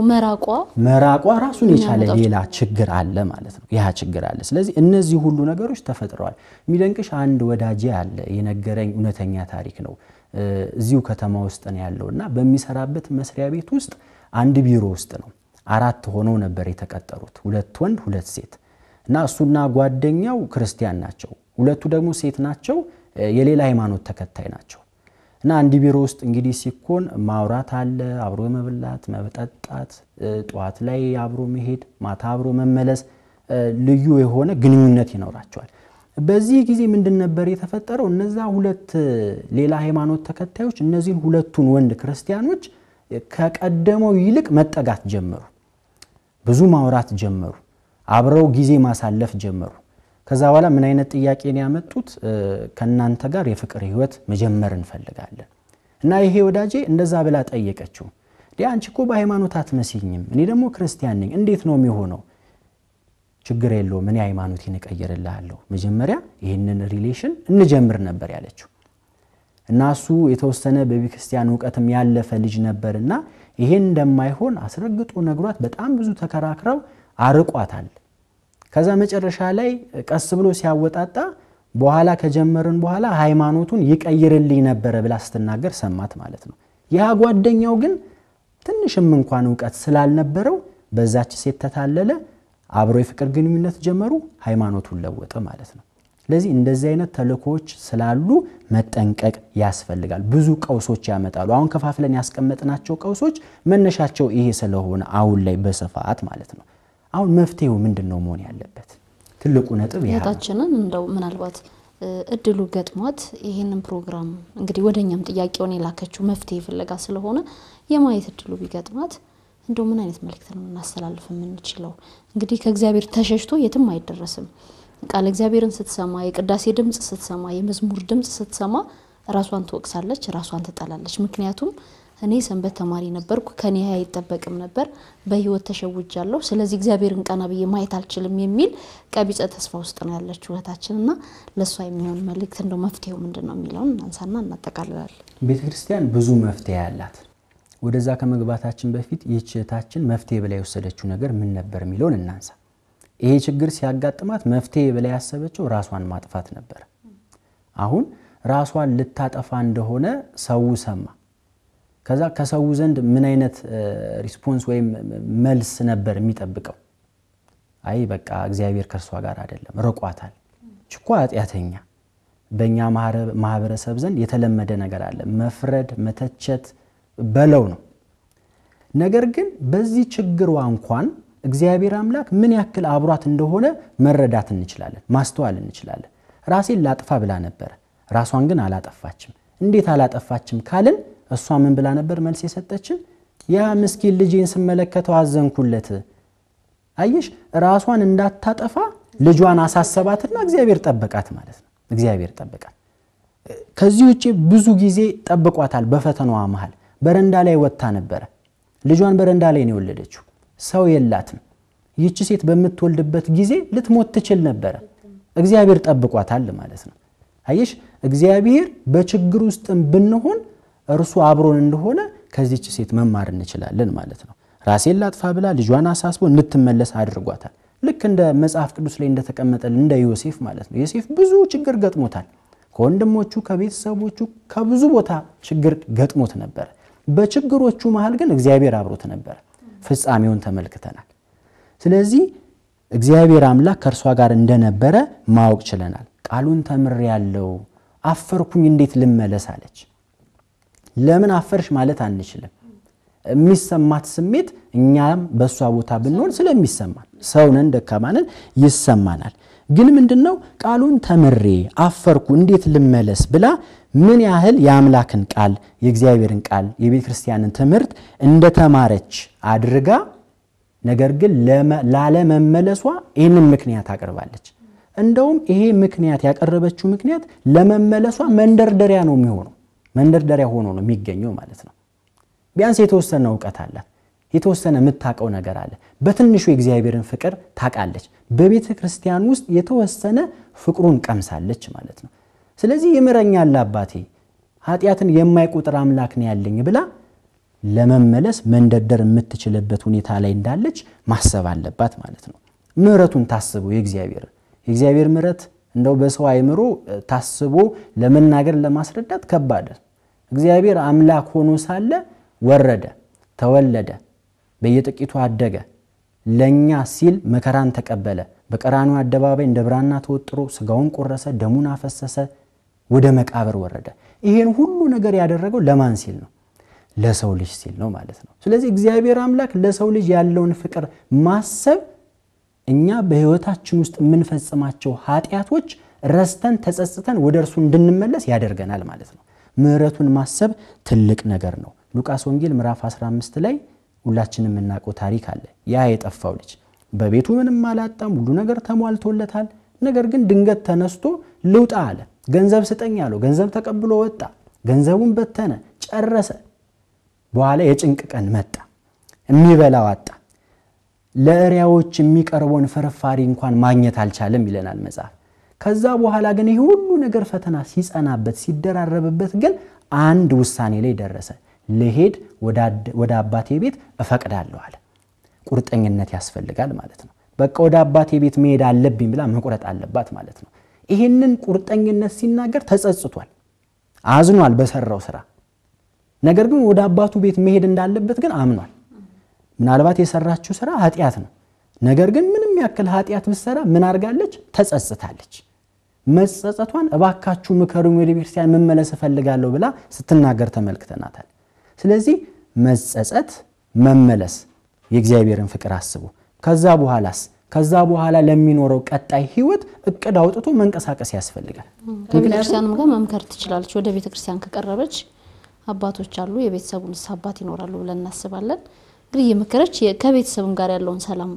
መራቋ ራሱን የቻለ ሌላ ችግር አለ ማለት ነው። ያ ችግር አለ። ስለዚህ እነዚህ ሁሉ ነገሮች ተፈጥረዋል። የሚደንቅሽ አንድ ወዳጄ አለ የነገረኝ እውነተኛ ታሪክ ነው። እዚሁ ከተማ ውስጥ ነው ያለውና በሚሰራበት መስሪያ ቤት ውስጥ አንድ ቢሮ ውስጥ ነው 4 ሆነው ነበር የተቀጠሩት፣ 2 ወንድ 2 ሴት እና እሱና ጓደኛው ክርስቲያን ናቸው። 2ቱ ደግሞ ሴት ናቸው፣ የሌላ ሃይማኖት ተከታይ ናቸው። እና አንድ ቢሮ ውስጥ እንግዲህ ሲኮን ማውራት አለ፣ አብሮ መብላት መጠጣት፣ ጧት ላይ አብሮ መሄድ፣ ማታ አብሮ መመለስ፣ ልዩ የሆነ ግንኙነት ይኖራቸዋል። በዚህ ጊዜ ምንድን ነበር የተፈጠረው? እነዛ 2 ሌላ ሃይማኖት ተከታዮች እነዚህን 2ቱን ወንድ ክርስቲያኖች ከቀደመው ይልቅ መጠጋት ጀመሩ። ብዙ ማውራት ጀመሩ። አብረው ጊዜ ማሳለፍ ጀመሩ። ከዛ በኋላ ምን አይነት ጥያቄ ነው ያመጡት? ከናንተ ጋር የፍቅር ህይወት መጀመር እንፈልጋለን። እና ይሄ ወዳጄ እንደዛ ብላ ጠየቀችው። አንቺ እኮ በሃይማኖት አትመስይኝም፣ እኔ ደግሞ ክርስቲያን ነኝ፣ እንዴት ነው የሚሆነው? ችግር የለውም፣ እኔ ሃይማኖቴን እቀይርልሃለሁ፣ መጀመሪያ ይሄንን ሪሌሽን እንጀምር ነበር ያለችው። እና እሱ የተወሰነ በቤተክርስቲያን ዕውቀትም ያለፈ ልጅ ነበርና ይሄን እንደማይሆን አስረግጦ ነግሯት በጣም ብዙ ተከራክረው አርቋታል። ከዛ መጨረሻ ላይ ቀስ ብሎ ሲያወጣጣ በኋላ ከጀመርን በኋላ ሃይማኖቱን ይቀይርልኝ ነበር ብላ ስትናገር ሰማት ማለት ነው። ያ ጓደኛው ግን ትንሽም እንኳን ዕውቀት ስላልነበረው በዛች ሴት ተታለለ። አብሮ የፍቅር ግንኙነት ጀመሩ፣ ሃይማኖቱን ለወጠ ማለት ነው። ስለዚህ እንደዚህ አይነት ተልእኮች ስላሉ መጠንቀቅ ያስፈልጋል። ብዙ ቀውሶች ያመጣሉ። አሁን ከፋፍለን ያስቀመጥናቸው ቀውሶች መነሻቸው ይሄ ስለሆነ አሁን ላይ በስፋት ማለት ነው። አሁን መፍትሄው ምንድነው መሆን ያለበት? ትልቁ ነጥብ ይሄ ታችንን እንደው ምናልባት እድሉ ገጥሟት ይሄንን ፕሮግራም እንግዲህ ወደኛም ጥያቄውን የላከችው መፍትሄ ፍለጋ ስለሆነ የማየት እድሉ ቢገጥማት እንደው ምን አይነት መልእክት ነው እናስተላልፍ የምንችለው? እንግዲህ ከእግዚአብሔር ተሸሽቶ የትም አይደረስም። ቃል እግዚአብሔርን ስትሰማ፣ የቅዳሴ ድምጽ ስትሰማ፣ የመዝሙር ድምጽ ስትሰማ ራሷን ትወቅሳለች፣ ራሷን ትጠላለች። ምክንያቱም እኔ ሰንበት ተማሪ ነበርኩ፣ ከኔ አይጠበቅም ነበር፣ በህይወት ተሸውጃለሁ፣ ስለዚህ እግዚአብሔርን ቀና ብዬ ማየት አልችልም የሚል ቀቢጸ ተስፋ ውስጥ ነው ያለችው እህታችንና ለሷ የሚሆን መልእክት እንደው መፍትሄው ምንድነው የሚለውን እናንሳና እናጠቃልላለን። ቤተክርስቲያን ብዙ መፍትሄ አላት። ወደዛ ከመግባታችን በፊት እህታችን መፍትሄ ብላ የወሰደችው ነገር ምን ነበር የሚለውን እናንሳ። ይሄ ችግር ሲያጋጥማት መፍትሄ ብላ ያሰበችው ራሷን ማጥፋት ነበር። አሁን ራሷን ልታጠፋ እንደሆነ ሰው ሰማ። ከዛ ከሰው ዘንድ ምን አይነት ሪስፖንስ ወይም መልስ ነበር የሚጠብቀው? አይ በቃ እግዚአብሔር ከርሷ ጋር አይደለም፣ ርቋታል፣ ችኳ ኃጢአተኛ። በእኛ ማህበረሰብ ዘንድ የተለመደ ነገር አለ፣ መፍረድ፣ መተቸት በለው ነው። ነገር ግን በዚህ ችግሯ እንኳን እግዚአብሔር አምላክ ምን ያክል አብሯት እንደሆነ መረዳት እንችላለን፣ ማስተዋል እንችላለን። ራሴን ላጥፋ ብላ ነበር፣ ራሷን ግን አላጠፋችም። እንዴት አላጠፋችም ካልን እሷ ምን ብላ ነበር መልስ የሰጠችን? ያ ምስኪን ልጄን ስመለከተው አዘንኩለት። አየሽ፣ ራሷን እንዳታጠፋ ልጇን አሳሰባትና እግዚአብሔር ጠበቃት ማለት ነው። እግዚአብሔር ጠበቃት። ከዚህ ውጪ ብዙ ጊዜ ጠብቋታል። በፈተናዋ መሃል በረንዳ ላይ ወጣ ነበር። ልጇን በረንዳ ላይ ነው የወለደችው። ሰው የላትም። ይህች ሴት በምትወልድበት ጊዜ ልትሞት ትችል ነበር። እግዚአብሔር ጠብቋታል ማለት ነው። አየሽ፣ እግዚአብሔር በችግር ውስጥም ብንሆን እርሱ አብሮን እንደሆነ ከዚህች ሴት መማር እንችላለን ማለት ነው። ራሴን ላጥፋ ብላ ልጇን አሳስቦ እንድትመለስ አድርጓታል። ልክ እንደ መጽሐፍ ቅዱስ ላይ እንደተቀመጠልን እንደ ዮሴፍ ማለት ነው። ዮሴፍ ብዙ ችግር ገጥሞታል። ከወንድሞቹ ከቤተሰቦቹ ከብዙ ቦታ ችግር ገጥሞት ነበር። በችግሮቹ መሃል ግን እግዚአብሔር አብሮት ነበር። ፍጻሜውን ተመልክተናል። ስለዚህ እግዚአብሔር አምላክ ከርሷ ጋር እንደነበረ ማወቅ ችለናል። ቃሉን ተምሬያለሁ፣ አፈርኩኝ፣ እንዴት ልመለስ አለች። ለምን አፈርሽ ማለት አንችልም። የሚሰማት ስሜት እኛም በሷ ቦታ ብንሆን ስለሚሰማን ሰውነን ደካማንን ይሰማናል። ግን ምንድነው ቃሉን ተምሬ አፈርኩ እንዴት ልመለስ ብላ ምን ያህል የአምላክን ቃል የእግዚአብሔርን ቃል የቤተ ክርስቲያንን ትምህርት እንደተማረች አድርጋ ነገር ግን ላለመመለሷ ይህንን ምክንያት አቀርባለች። እንደውም ይሄ ምክንያት ያቀረበችው ምክንያት ለመመለሷ መንደርደሪያ ነው የሚሆነው። መንደርደሪያ ሆኖ ነው የሚገኘው ማለት ነው። ቢያንስ የተወሰነ ዕውቀት አለ፣ የተወሰነ የምታውቀው ነገር አለ። በትንሹ የእግዚአብሔርን ፍቅር ታውቃለች። በቤተ ክርስቲያን ውስጥ የተወሰነ ፍቅሩን ቀምሳለች ማለት ነው። ስለዚህ ይምረኛል አባቴ፣ ኃጢአትን የማይቆጥር አምላክ ነው ያለኝ ብላ ለመመለስ መንደርደር የምትችልበት ሁኔታ ላይ እንዳለች ማሰብ አለባት ማለት ነው። ምህረቱን ታስበው የእግዚአብሔር ምህረት እንደው በሰው አይምሮ ታስቦ ለመናገር ለማስረዳት ከባድ። እግዚአብሔር አምላክ ሆኖ ሳለ ወረደ፣ ተወለደ፣ በየጥቂቱ አደገ፣ ለኛ ሲል መከራን ተቀበለ፣ በቀራንዮ አደባባይ እንደ ብራና ተወጥሮ ስጋውን ቆረሰ፣ ደሙን አፈሰሰ፣ ወደ መቃብር ወረደ። ይሄን ሁሉ ነገር ያደረገው ለማን ሲል ነው? ለሰው ልጅ ሲል ነው ማለት ነው። ስለዚህ እግዚአብሔር አምላክ ለሰው ልጅ ያለውን ፍቅር ማሰብ እኛ በህይወታችን ውስጥ የምንፈጽማቸው ኃጢያቶች ረስተን ተጸጽተን ወደ እርሱ እንድንመለስ ያደርገናል ማለት ነው። ምህረቱን ማሰብ ትልቅ ነገር ነው። ሉቃስ ወንጌል ምዕራፍ 15 ላይ ሁላችንም የምናውቀው ታሪክ አለ። ያ የጠፋው ልጅ በቤቱ ምንም አላጣም፣ ሁሉ ነገር ተሟልቶለታል። ነገር ግን ድንገት ተነስቶ ልውጣ አለ። ገንዘብ ስጠኝ አለው። ገንዘብ ተቀብሎ ወጣ። ገንዘቡን በተነ፣ ጨረሰ። በኋላ የጭንቅ ቀን መጣ። የሚበላው አጣ። ለእሪያዎች የሚቀርበውን ፍርፋሪ እንኳን ማግኘት አልቻለም ይለናል መጽሐፍ። ከዛ በኋላ ግን ይሄ ሁሉ ነገር ፈተና ሲጸናበት ሲደራረብበት ግን አንድ ውሳኔ ላይ ደረሰ። ለሄድ ወደ አባቴ ቤት እፈቅዳለሁ አለ። ቁርጠኝነት ያስፈልጋል ማለት ነው። በቃ ወደ አባቴ ቤት መሄድ አለብኝ ብላ መቁረጥ አለባት ማለት ነው። ይሄንን ቁርጠኝነት ሲናገር ተጸጽቷል፣ አዝኗል በሰራው ስራ። ነገር ግን ወደ አባቱ ቤት መሄድ እንዳለበት ግን አምኗል። ምናልባት የሰራችው ስራ ኃጢያት ነው። ነገር ግን ምንም ያክል ኃጢያት ብትሰራ ምን አርጋለች? ተጸጽታለች። መጸጸቷን እባካችሁ ምከሩኝ ወደ ቤተክርስቲያን መመለስ እፈልጋለሁ ብላ ስትናገር ተመልክተናታል። ስለዚህ መጸጸት መመለስ የእግዚአብሔርን ፍቅር አስቡ። ከዛ በኋላ ለሚኖረው ቀጣይ ህይወት እቅድ አውጥቶ መንቀሳቀስ ያስፈልጋል። ከቤተክርስቲያንም ጋር መምከር ትችላለች። ወደ ቤተክርስቲያን ከቀረበች አባቶች አሉ፣ የቤተሰቡን አባት ይኖራሉ ብለን እናስባለን። እንግዲህ የመከረች ከቤተሰቡም ጋር ያለውን ሰላም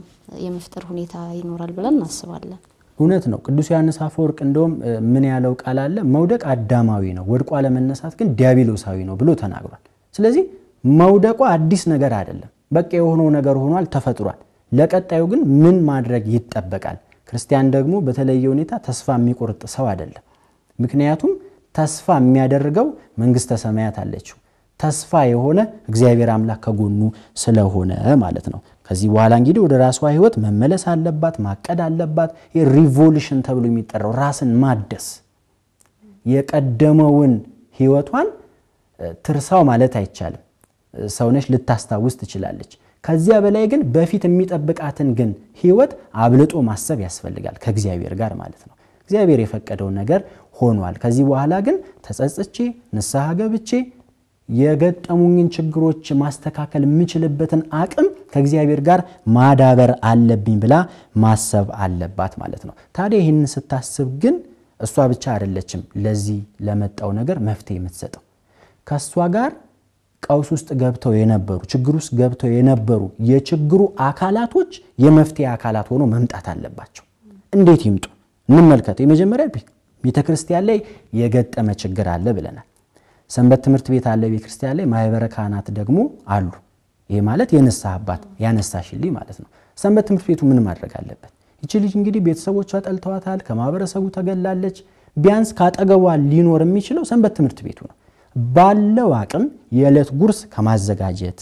የመፍጠር ሁኔታ ይኖራል ብለን እናስባለን። እውነት ነው። ቅዱስ ዮሐንስ አፈወርቅ እንደውም ምን ያለው ቃል አለ? መውደቅ አዳማዊ ነው፣ ወድቆ ለመነሳት ግን ዲያብሎሳዊ ነው ብሎ ተናግሯል። ስለዚህ መውደቁ አዲስ ነገር አይደለም። በቃ የሆነው ነገር ሆኗል፣ ተፈጥሯል። ለቀጣዩ ግን ምን ማድረግ ይጠበቃል? ክርስቲያን ደግሞ በተለየ ሁኔታ ተስፋ የሚቆርጥ ሰው አይደለም። ምክንያቱም ተስፋ የሚያደርገው መንግስተ ሰማያት አለችው። ተስፋ የሆነ እግዚአብሔር አምላክ ከጎኑ ስለሆነ ማለት ነው። ከዚህ በኋላ እንግዲህ ወደ ራሷ ህይወት መመለስ አለባት፣ ማቀድ አለባት። ሪቮሉሽን ተብሎ የሚጠራው ራስን ማደስ፣ የቀደመውን ህይወቷን ትርሳው ማለት አይቻልም። ሰውነሽ ልታስታውስ ትችላለች። ከዚያ በላይ ግን በፊት የሚጠብቃትን ግን ህይወት አብልጦ ማሰብ ያስፈልጋል፣ ከእግዚአብሔር ጋር ማለት ነው። እግዚአብሔር የፈቀደው ነገር ሆኗል። ከዚህ በኋላ ግን ተጸጽቼ ንስሐ ገብቼ የገጠሙኝን ችግሮች ማስተካከል የምችልበትን አቅም ከእግዚአብሔር ጋር ማዳበር አለብኝ ብላ ማሰብ አለባት ማለት ነው። ታዲያ ይህንን ስታስብ ግን እሷ ብቻ አይደለችም ለዚህ ለመጣው ነገር መፍትሄ የምትሰጠው። ከሷ ጋር ቀውስ ውስጥ ገብተው የነበሩ ችግር ውስጥ ገብተው የነበሩ የችግሩ አካላቶች የመፍትሄ አካላት ሆኖ መምጣት አለባቸው። እንዴት ይምጡ? እንመልከት። የመጀመሪያ ቤተክርስቲያን ላይ የገጠመ ችግር አለ ብለናል። ሰንበት ትምህርት ቤት አለ ቤተክርስቲያን ላይ፣ ማህበረ ካህናት ደግሞ አሉ። ይሄ ማለት የንስሐ አባት ያነሳሽልኝ ማለት ነው። ሰንበት ትምህርት ቤቱ ምን ማድረግ አለበት? ይቺ ልጅ እንግዲህ ቤተሰቦቿ ጠልተዋታል፣ ከማህበረሰቡ ተገላለች። ቢያንስ ካጠገቧ ሊኖር የሚችለው ሰንበት ትምህርት ቤቱ ነው። ባለው አቅም የዕለት ጉርስ ከማዘጋጀት፣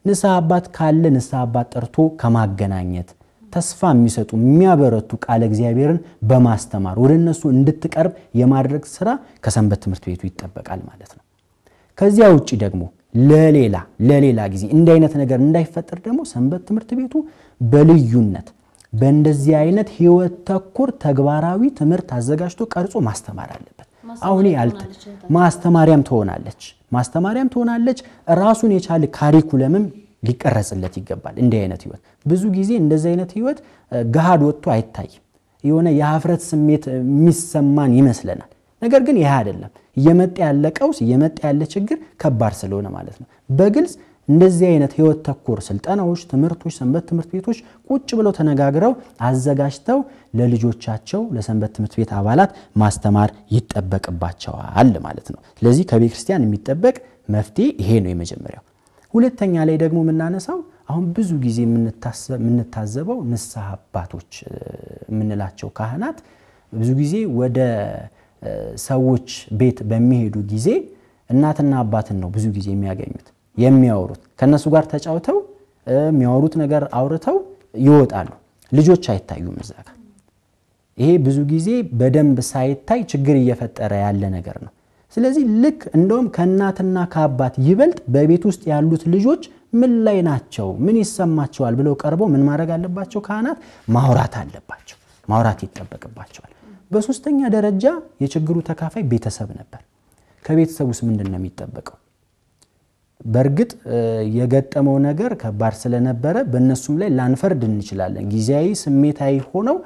ንስሐ አባት ካለ ንስሐ አባት ጠርቶ ከማገናኘት፣ ተስፋ የሚሰጡ የሚያበረቱ ቃለ እግዚአብሔርን በማስተማር ወደ እነሱ እንድትቀርብ የማድረግ ስራ ከሰንበት ትምህርት ቤቱ ይጠበቃል ማለት ነው። ከዚያ ውጪ ደግሞ ለሌላ ጊዜ እንዲህ አይነት ነገር እንዳይፈጠር ደግሞ ሰንበት ትምህርት ቤቱ በልዩነት በእንደዚህ አይነት ህይወት ተኮር ተግባራዊ ትምህርት አዘጋጅቶ ቀርጾ ማስተማር አለበት። አሁን ማስተማሪያም ትሆናለች። ራሱን የቻለ ካሪኩለምም ሊቀረጽለት ይገባል። እንዲህ አይነት ህይወት ብዙ ጊዜ እንደዚህ አይነት ህይወት ገሃድ ወጥቶ አይታይም። የሆነ የሀፍረት ስሜት የሚሰማን ይመስለናል። ነገር ግን ይሄ አይደለም። እየመጣ ያለ ቀውስ፣ እየመጣ ያለ ችግር ከባድ ስለሆነ ማለት ነው። በግልጽ እንደዚህ አይነት ህይወት ተኮር ስልጠናዎች፣ ትምህርቶች ሰንበት ትምህርት ቤቶች ቁጭ ብለው ተነጋግረው አዘጋጅተው ለልጆቻቸው ለሰንበት ትምህርት ቤት አባላት ማስተማር ይጠበቅባቸዋል ማለት ነው። ስለዚህ ከቤተክርስቲያን የሚጠበቅ መፍትሄ ይሄ ነው የመጀመሪያው። ሁለተኛ ላይ ደግሞ የምናነሳው አሁን ብዙ ጊዜ የምንታዘበው ንስሐ አባቶች የምንላቸው ካህናት ብዙ ጊዜ ወደ ሰዎች ቤት በሚሄዱ ጊዜ እናትና አባትን ነው ብዙ ጊዜ የሚያወሩት። ከነሱ ጋር ተጫውተው የሚያወሩት ነገር አውርተው ይወጣሉ። ልጆች አይታዩም እዛ ጋር። ይሄ ብዙ ጊዜ በደንብ ሳይታይ ችግር እየፈጠረ ያለ ነገር ነው። ስለዚህ ልክ እንደውም ከእናትና ከአባት ይበልጥ በቤት ውስጥ ያሉት ልጆች ምን ላይ ናቸው፣ ምን ይሰማቸዋል ብለው ቀርበው ምን ማድረግ አለባቸው? ካህናት ማውራት አለባቸው፣ ማውራት ይጠበቅባቸዋል። በሶስተኛ ደረጃ የችግሩ ተካፋይ ቤተሰብ ነበር። ከቤተሰቡስ ምንድነው የሚጠበቀው? በርግጥ የገጠመው ነገር ከባድ ስለነበረ በእነሱም ላይ ላንፈርድ እንችላለን። ጊዜያዊ ስሜታዊ ሆነው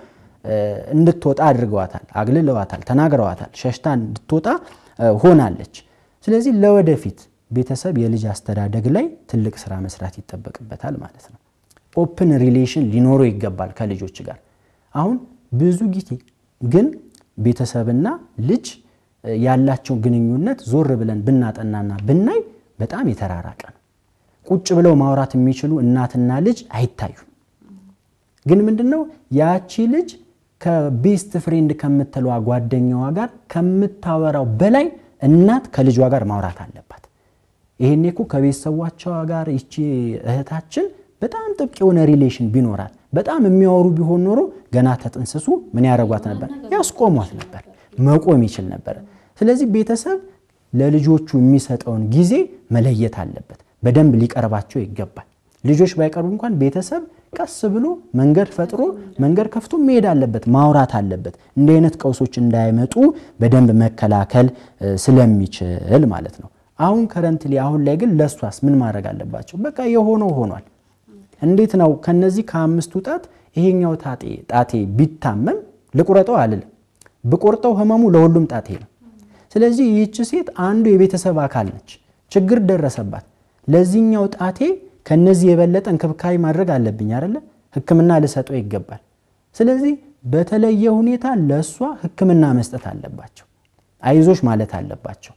እንድትወጣ አድርገዋታል፣ አግልለዋታል፣ ተናግረዋታል። ሸሽታ እንድትወጣ ሆናለች። ስለዚህ ለወደፊት ቤተሰብ የልጅ አስተዳደግ ላይ ትልቅ ስራ መስራት ይጠበቅበታል ማለት ነው። ኦፕን ሪሌሽን ሊኖረው ይገባል ከልጆች ጋር። አሁን ብዙ ጊዜ ግን ቤተሰብና ልጅ ያላቸው ግንኙነት ዞር ብለን ብናጠናና ብናይ በጣም የተራራቀ ነው። ቁጭ ብለው ማውራት የሚችሉ እናትና ልጅ አይታዩም። ግን ምንድነው ያቺ ልጅ ከቤስት ፍሬንድ ከምትለዋ ጓደኛዋ ጋር ከምታወራው በላይ እናት ከልጇ ጋር ማውራት አለባት። ይሄኔ እኮ ከቤተሰቧቸው ጋር እቺ እህታችን በጣም ጥብቅ የሆነ ሪሌሽን ቢኖራት በጣም የሚያወሩ ቢሆን ኖሮ ገና ተጥንስሱ ምን ያረጋት ነበር? ያስቆሟት ነበር፣ መቆም ይችል ነበር። ስለዚህ ቤተሰብ ለልጆቹ የሚሰጠውን ጊዜ መለየት አለበት። በደንብ ሊቀርባቸው ይገባል። ልጆች ባይቀርቡ እንኳን ቤተሰብ ቀስ ብሎ መንገድ ፈጥሮ መንገድ ከፍቶ መሄድ አለበት፣ ማውራት አለበት። እንደ አይነት ቀውሶች እንዳይመጡ በደንብ መከላከል ስለሚችል ማለት ነው። አሁን ከረንትሊ አሁን ላይ ግን ለሷስ ምን ማድረግ አለባቸው? በቃ የሆነው ሆኗል። እንዴት ነው ከነዚህ ከአምስቱ ጣት ይሄኛው ጣቴ ቢታመም ልቁረጠው አልልም። ብቆርጠው ህመሙ ለሁሉም ጣቴ ነው። ስለዚህ ይህች ሴት አንዱ የቤተሰብ አካል ነች። ችግር ደረሰባት። ለዚህኛው ጣቴ ከነዚህ የበለጠ እንክብካቤ ማድረግ አለብኝ አይደለ? ህክምና ልሰጠው ይገባል። ስለዚህ በተለየ ሁኔታ ለሷ ህክምና መስጠት አለባቸው። አይዞሽ ማለት አለባቸው።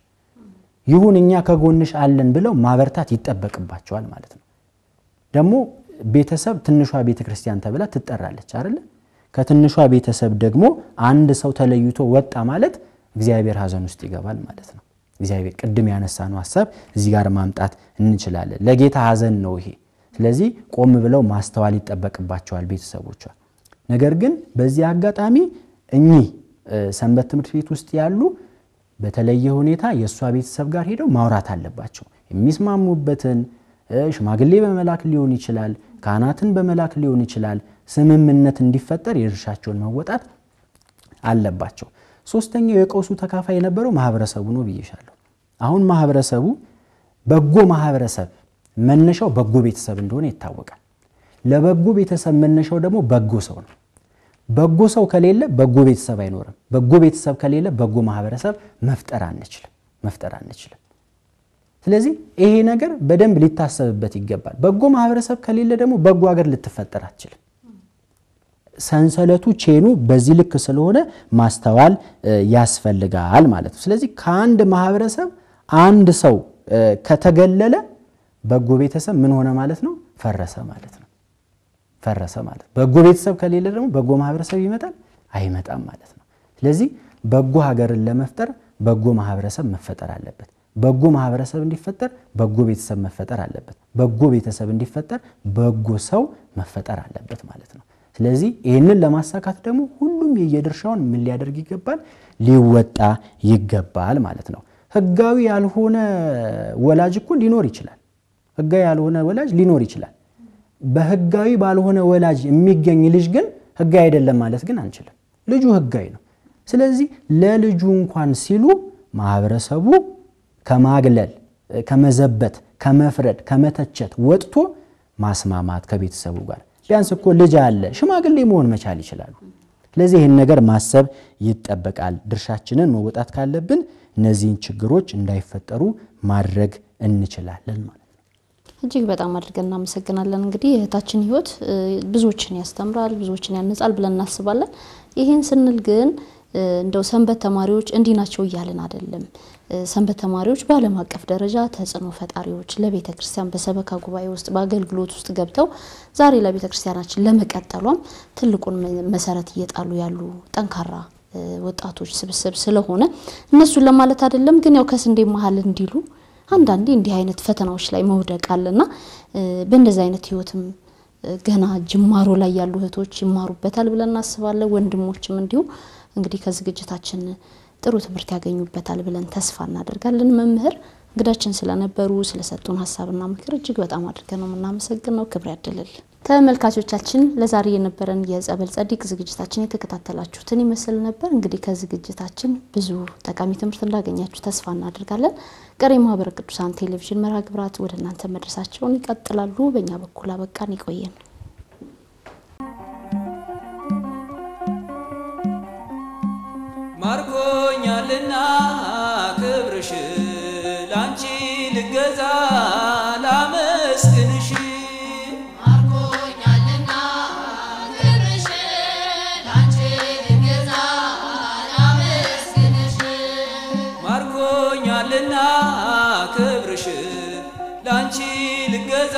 ይሁን እኛ ከጎንሽ አለን ብለው ማበርታት ይጠበቅባቸዋል ማለት ነው። ደግሞ ቤተሰብ ትንሿ ቤተክርስቲያን ተብላ ትጠራለች አይደለ? ከትንሿ ቤተሰብ ደግሞ አንድ ሰው ተለይቶ ወጣ ማለት እግዚአብሔር ሐዘን ውስጥ ይገባል ማለት ነው። እግዚአብሔር ቅድም ያነሳነው ሐሳብ እዚህ ጋር ማምጣት እንችላለን። ለጌታ ሐዘን ነው ይሄ። ስለዚህ ቆም ብለው ማስተዋል ይጠበቅባቸዋል ቤተሰቦቿ። ነገር ግን በዚህ አጋጣሚ እኚህ ሰንበት ትምህርት ቤት ውስጥ ያሉ በተለየ ሁኔታ የሷ ቤተሰብ ጋር ሄደው ማውራት አለባቸው። የሚስማሙበትን ሽማግሌ በመላክ ሊሆን ይችላል፣ ካህናትን በመላክ ሊሆን ይችላል። ስምምነት እንዲፈጠር የድርሻቸውን መወጣት አለባቸው። ሶስተኛው የቀውሱ ተካፋይ የነበረው ማህበረሰቡ ነው ብዬሻለሁ። አሁን ማህበረሰቡ በጎ ማህበረሰብ መነሻው በጎ ቤተሰብ እንደሆነ ይታወቃል። ለበጎ ቤተሰብ መነሻው ደግሞ በጎ ሰው ነው። በጎ ሰው ከሌለ በጎ ቤተሰብ አይኖርም። በጎ ቤተሰብ ከሌለ በጎ ማህበረሰብ መፍጠር አንችልም። ስለዚህ ይሄ ነገር በደንብ ሊታሰብበት ይገባል። በጎ ማህበረሰብ ከሌለ ደግሞ በጎ ሀገር ልትፈጠር አትችልም። ሰንሰለቱ ቼኑ በዚህ ልክ ስለሆነ ማስተዋል ያስፈልጋል ማለት ነው። ስለዚህ ከአንድ ማህበረሰብ አንድ ሰው ከተገለለ በጎ ቤተሰብ ምን ሆነ ማለት ነው? ፈረሰ ማለት ነው። በጎ ቤተሰብ ከሌለ ደግሞ በጎ ማህበረሰብ ይመጣል አይመጣም ማለት ነው። ስለዚህ በጎ ሀገርን ለመፍጠር በጎ ማህበረሰብ መፈጠር አለበት። በጎ ማህበረሰብ እንዲፈጠር በጎ ቤተሰብ መፈጠር አለበት። በጎ ቤተሰብ እንዲፈጠር በጎ ሰው መፈጠር አለበት ማለት ነው። ስለዚህ ይህንን ለማሳካት ደግሞ ሁሉም የየድርሻውን ምን ሊያደርግ ይገባል? ሊወጣ ይገባል ማለት ነው። ህጋዊ ያልሆነ ወላጅ እኮ ሊኖር ይችላል። ህጋዊ ያልሆነ ወላጅ ሊኖር ይችላል። በህጋዊ ባልሆነ ወላጅ የሚገኝ ልጅ ግን ህጋዊ አይደለም ማለት ግን አንችልም። ልጁ ህጋዊ ነው። ስለዚህ ለልጁ እንኳን ሲሉ ማህበረሰቡ ከማግለል፣ ከመዘበት፣ ከመፍረድ፣ ከመተቸት ወጥቶ ማስማማት ከቤተሰቡ ጋር ቢያንስ እኮ ልጅ አለ ሽማግሌ መሆን መቻል ይችላሉ። ስለዚህ ይሄን ነገር ማሰብ ይጠበቃል። ድርሻችንን መወጣት ካለብን እነዚህን ችግሮች እንዳይፈጠሩ ማድረግ እንችላለን ማለት ነው። እጅግ በጣም አድርገን እናመሰግናለን። እንግዲህ እህታችን ህይወት ብዙዎችን ያስተምራል፣ ብዙዎችን ያነጻል ብለን እናስባለን። ይሄን ስንል ግን እንደው ሰንበት ተማሪዎች እንዲናቸው እያልን አይደለም። ሰንበት ተማሪዎች በዓለም አቀፍ ደረጃ ተጽዕኖ ፈጣሪዎች ለቤተ ክርስቲያን በሰበካ ጉባኤ ውስጥ በአገልግሎት ውስጥ ገብተው ዛሬ ለቤተ ክርስቲያናችን ለመቀጠሏም ትልቁን መሰረት እየጣሉ ያሉ ጠንካራ ወጣቶች ስብስብ ስለሆነ እነሱን ለማለት አይደለም። ግን ያው ከስንዴ መሃል እንዲሉ አንዳንዴ እንዲህ አይነት ፈተናዎች ላይ መውደቅ አለና በእንደዚህ አይነት ህይወትም ገና ጅማሮ ላይ ያሉ እህቶች ይማሩበታል ብለን እናስባለን። ወንድሞችም እንዲሁ እንግዲህ ከዝግጅታችን ጥሩ ትምህርት ያገኙበታል ብለን ተስፋ እናደርጋለን። መምህር እንግዳችን ስለነበሩ ስለሰጡን ሐሳብና ምክር እጅግ በጣም አድርገን ነው የምናመሰግነው። ክብር ያድልል። ተመልካቾቻችን ለዛሬ የነበረን የጸበል ጸዲቅ ዝግጅታችን የተከታተላችሁትን ይመስል ነበር። እንግዲህ ከዝግጅታችን ብዙ ጠቃሚ ትምህርት እንዳገኛችሁ ተስፋ እናደርጋለን። ቀሪ ማህበረ ቅዱሳን ቴሌቪዥን መርሃ ግብራት ወደ እናንተ መድረሳቸውን ይቀጥላሉ። በእኛ በኩል አበቃን። ይቆየን። ማርኮኛልና ክብርሽ ላንቺ ልገዛ ላመስግንሽ ማርኮኛልና ክብርሽ ላንቺ ልገዛ ላመስግንሽ ማርኮኛልና ክብርሽ ላንቺ ልገዛ